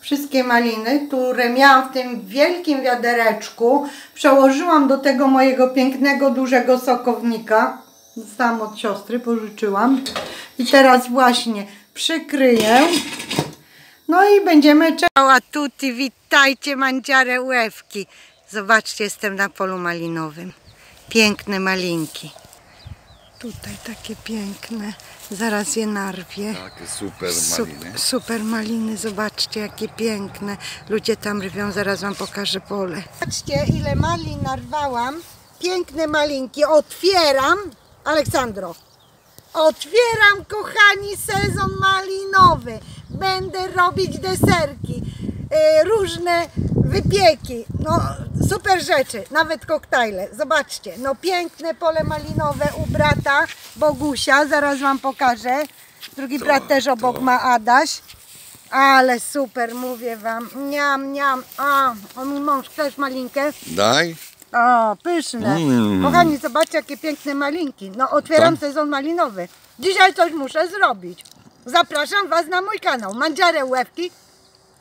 wszystkie maliny, które miałam w tym wielkim wiadereczku. Przełożyłam do tego mojego pięknego, dużego sokownika. Dostałam od siostry, pożyczyłam. I teraz właśnie przykryję. No i będziemy czekać. Ciao tutti, witajcie mangiare łewki. Zobaczcie, jestem na polu malinowym. Piękne malinki. Tutaj takie piękne. Zaraz je narwię. Takie super maliny. Super maliny, zobaczcie jakie piękne. Ludzie tam rwią, zaraz wam pokażę pole. Zobaczcie ile malin narwałam. Piękne malinki. Otwieram, Aleksandro. Otwieram, kochani, sezon malinowy. Będę robić deserki, różne wypieki. No super rzeczy, nawet koktajle. Zobaczcie, no piękne pole malinowe u brata Bogusia. Zaraz wam pokażę. Drugi brat też obok ma, Adaś. Ale super, mówię wam. Niam, niam. O mój mąż, chcesz malinkę? Daj. O, pyszne. Kochani, zobaczcie jakie piękne malinki. No otwieram sezon malinowy. Dzisiaj coś muszę zrobić. Zapraszam was na mój kanał Mangiare Łewki.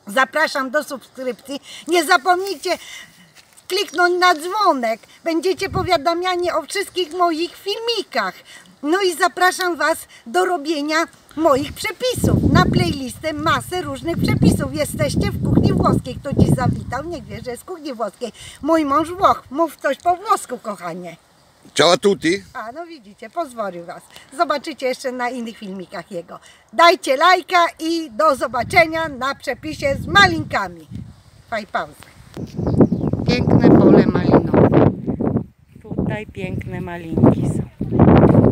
Zapraszam do subskrypcji. Nie zapomnijcie kliknąć na dzwonek. Będziecie powiadamiani o wszystkich moich filmikach. No i zapraszam was do robienia moich przepisów. Na playlistę masę różnych przepisów. Jesteście w kuchni włoskiej. Kto dziś zawitał, niech wie, że jest w kuchni włoskiej. Mój mąż Włoch. Mów coś po włosku, kochanie. Ciao a tutti. A, no widzicie, pozwolił was. Zobaczycie jeszcze na innych filmikach jego. Dajcie lajka i do zobaczenia na przepisie z malinkami. Faj pauzę. Piękne pole malinowe. Tutaj piękne malinki są.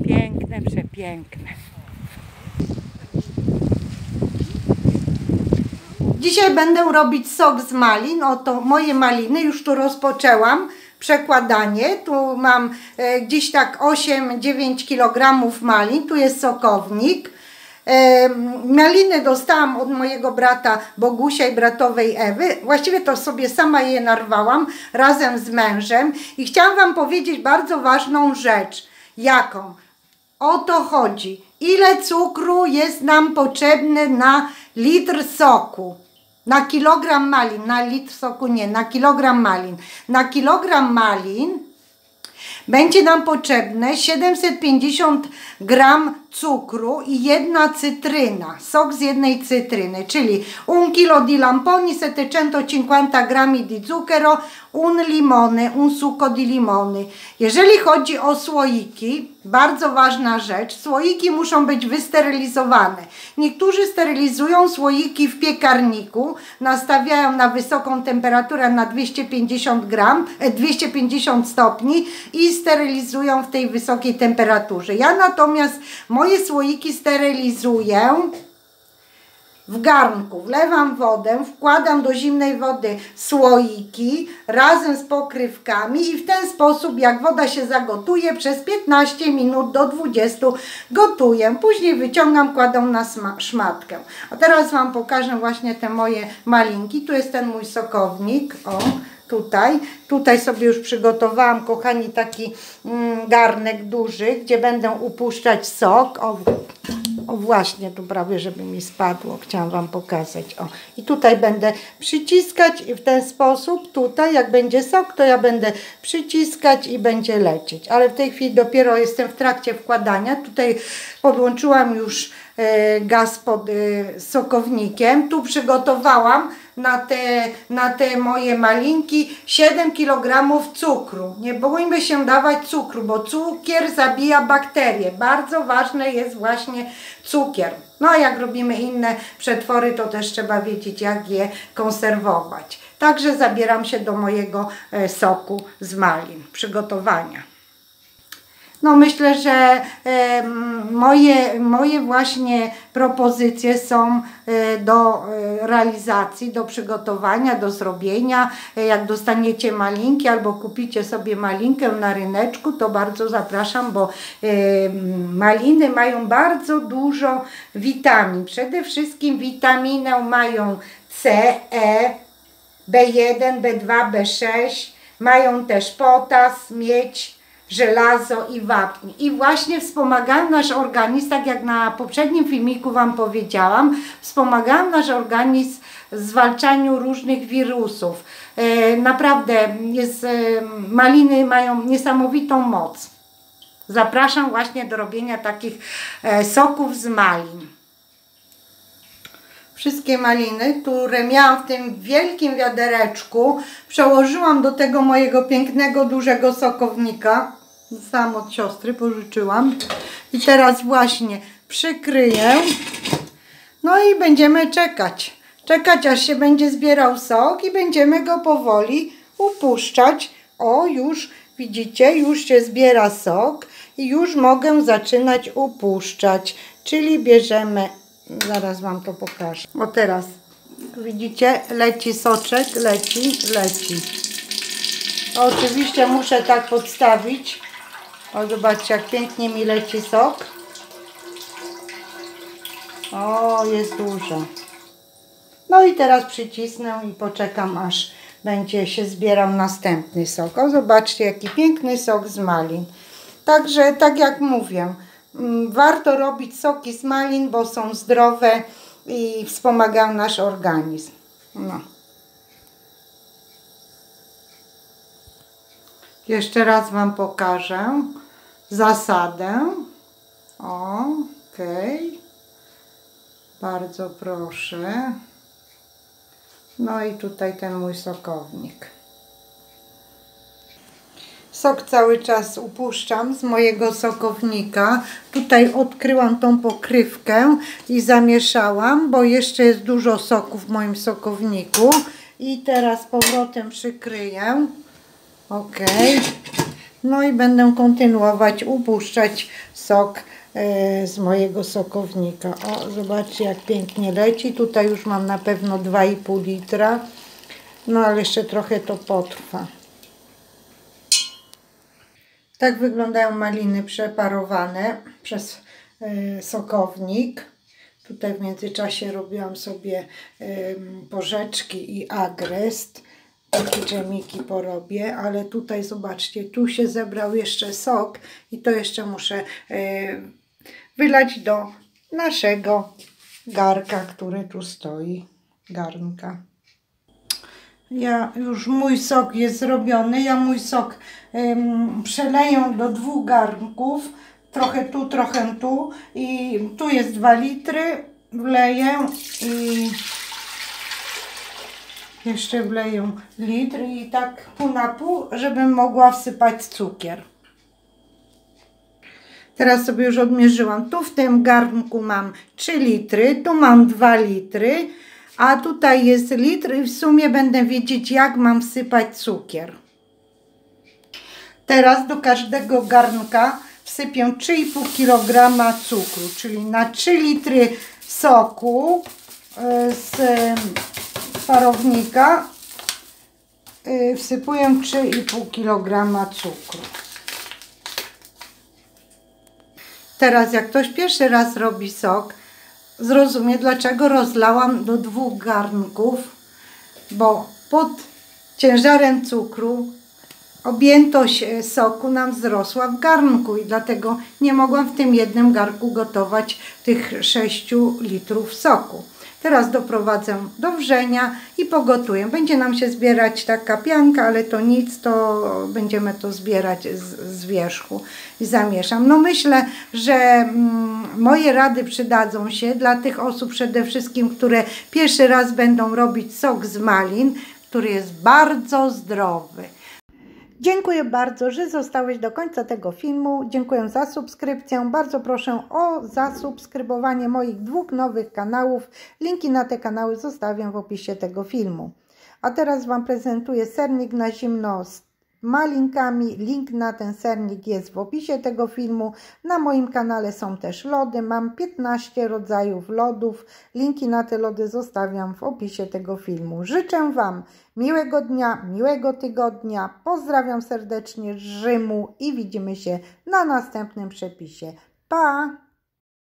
Piękne, przepiękne. Dzisiaj będę robić sok z malin. Oto moje maliny, już tu rozpoczęłam przekładanie. Tu mam gdzieś tak 8-9 kg malin. Tu jest sokownik. Maliny dostałam od mojego brata Bogusia i bratowej Ewy. Właściwie to sobie sama je narwałam razem z mężem. I chciałam wam powiedzieć bardzo ważną rzecz. Jaką? O to chodzi. Ile cukru jest nam potrzebny na litr soku? Na kilogram malin, na litr soku nie, na kilogram malin. Na kilogram malin będzie nam potrzebne 750 gram cukru i jedna cytryna, sok z jednej cytryny, czyli 1 kg di lamponi, 750 grammi di zucchero, un limone, un succo di limone. Jeżeli chodzi o słoiki, bardzo ważna rzecz, słoiki muszą być wysterylizowane. Niektórzy sterylizują słoiki w piekarniku, nastawiają na wysoką temperaturę na 250 stopni i sterylizują w tej wysokiej temperaturze. Ja natomiast moje słoiki sterylizuję w garnku. Wlewam wodę, wkładam do zimnej wody słoiki razem z pokrywkami i w ten sposób, jak woda się zagotuje, przez 15 minut do 20 gotuję. Później wyciągam, kładę na szmatkę. A teraz wam pokażę właśnie te moje malinki. Tu jest ten mój sokownik. O, tutaj sobie już przygotowałam, kochani, taki garnek duży, gdzie będę upuszczać sok. O właśnie, tu prawie żeby mi spadło, chciałam wam pokazać. O, i tutaj będę przyciskać i w ten sposób, tutaj jak będzie sok, to ja będę przyciskać i będzie lecieć. Ale w tej chwili dopiero jestem w trakcie wkładania. Tutaj podłączyłam już gaz pod sokownikiem. Tu przygotowałam na te moje malinki 7 kg cukru. Nie bójmy się dawać cukru, bo cukier zabija bakterie. Bardzo ważny jest właśnie cukier. No a jak robimy inne przetwory, to też trzeba wiedzieć, jak je konserwować. Także zabieram się do mojego soku z malin, przygotowania. No myślę, że moje właśnie propozycje są do realizacji, do przygotowania, do zrobienia. Jak dostaniecie malinki albo kupicie sobie malinkę na ryneczku, to bardzo zapraszam, bo maliny mają bardzo dużo witamin. Przede wszystkim witaminę mają C, E, B1, B2, B6, mają też potas, miedź, żelazo i wapń. I właśnie wspomagają nasz organizm, tak jak na poprzednim filmiku wam powiedziałam, wspomagają nasz organizm zwalczaniu różnych wirusów. Naprawdę maliny mają niesamowitą moc. Zapraszam właśnie do robienia takich soków z malin. Wszystkie maliny, które miałam w tym wielkim wiadereczku, przełożyłam do tego mojego pięknego, dużego sokownika. Sam od siostry pożyczyłam. I teraz właśnie przykryję. No i będziemy czekać. Czekać, aż się będzie zbierał sok i będziemy go powoli upuszczać. O, już widzicie, już się zbiera sok i już mogę zaczynać upuszczać. Czyli bierzemy, zaraz wam to pokażę. O teraz, widzicie, leci soczek, leci. Oczywiście muszę tak podstawić. O, zobaczcie, jak pięknie mi leci sok. O, jest dużo. No i teraz przycisnę i poczekam, aż będzie się zbierał następny sok. O, zobaczcie, jaki piękny sok z malin. Także, tak jak mówię, warto robić soki z malin, bo są zdrowe i wspomagają nasz organizm. No. Jeszcze raz wam pokażę zasadę. Okej. Bardzo proszę. No i tutaj ten mój sokownik. Sok cały czas upuszczam z mojego sokownika. Tutaj odkryłam tą pokrywkę i zamieszałam, bo jeszcze jest dużo soku w moim sokowniku. I teraz powrotem przykryję. Ok. No i będę kontynuować upuszczać sok z mojego sokownika. O, zobaczcie, jak pięknie leci. Tutaj już mam na pewno 2,5 litra. No ale jeszcze trochę to potrwa. Tak wyglądają maliny przeparowane przez sokownik. Tutaj w międzyczasie robiłam sobie porzeczki i agrest. Takie dżemiki porobię, ale tutaj zobaczcie, tu się zebrał jeszcze sok i to jeszcze muszę wylać do naszego garnka, który tu stoi. Garnka. Już mój sok jest zrobiony. Ja mój sok przeleję do 2 garnków. Trochę tu i tu jest 2 litry. Wleję i jeszcze wleję litr i tak pół na pół, żebym mogła wsypać cukier. Teraz sobie już odmierzyłam. Tu w tym garnku mam 3 litry, tu mam 2 litry, a tutaj jest litr i w sumie będę wiedzieć, jak mam wsypać cukier. Teraz do każdego garnka wsypię 3,5 kg cukru, czyli na 3 litry soku z parownika wsypuję 3,5 kg cukru. Teraz jak ktoś pierwszy raz robi sok, zrozumie, dlaczego rozlałam do 2 garnków, bo pod ciężarem cukru objętość soku nam wzrosła w garnku i dlatego nie mogłam w tym jednym garnku gotować tych 6 litrów soku. Teraz doprowadzę do wrzenia i pogotuję. Będzie nam się zbierać taka pianka, ale to nic, to będziemy to zbierać z wierzchu i zamieszam. No myślę, że moje rady przydadzą się dla tych osób przede wszystkim, które pierwszy raz będą robić sok z malin, który jest bardzo zdrowy. Dziękuję bardzo, że zostałeś do końca tego filmu. Dziękuję za subskrypcję. Bardzo proszę o zasubskrybowanie moich 2 nowych kanałów. Linki na te kanały zostawię w opisie tego filmu. A teraz wam prezentuję sernik na zimno z malinkami. Link na ten sernik jest w opisie tego filmu. Na moim kanale są też lody. Mam 15 rodzajów lodów. Linki na te lody zostawiam w opisie tego filmu. Życzę wam miłego dnia, miłego tygodnia. Pozdrawiam serdecznie z Rzymu i widzimy się na następnym przepisie. Pa!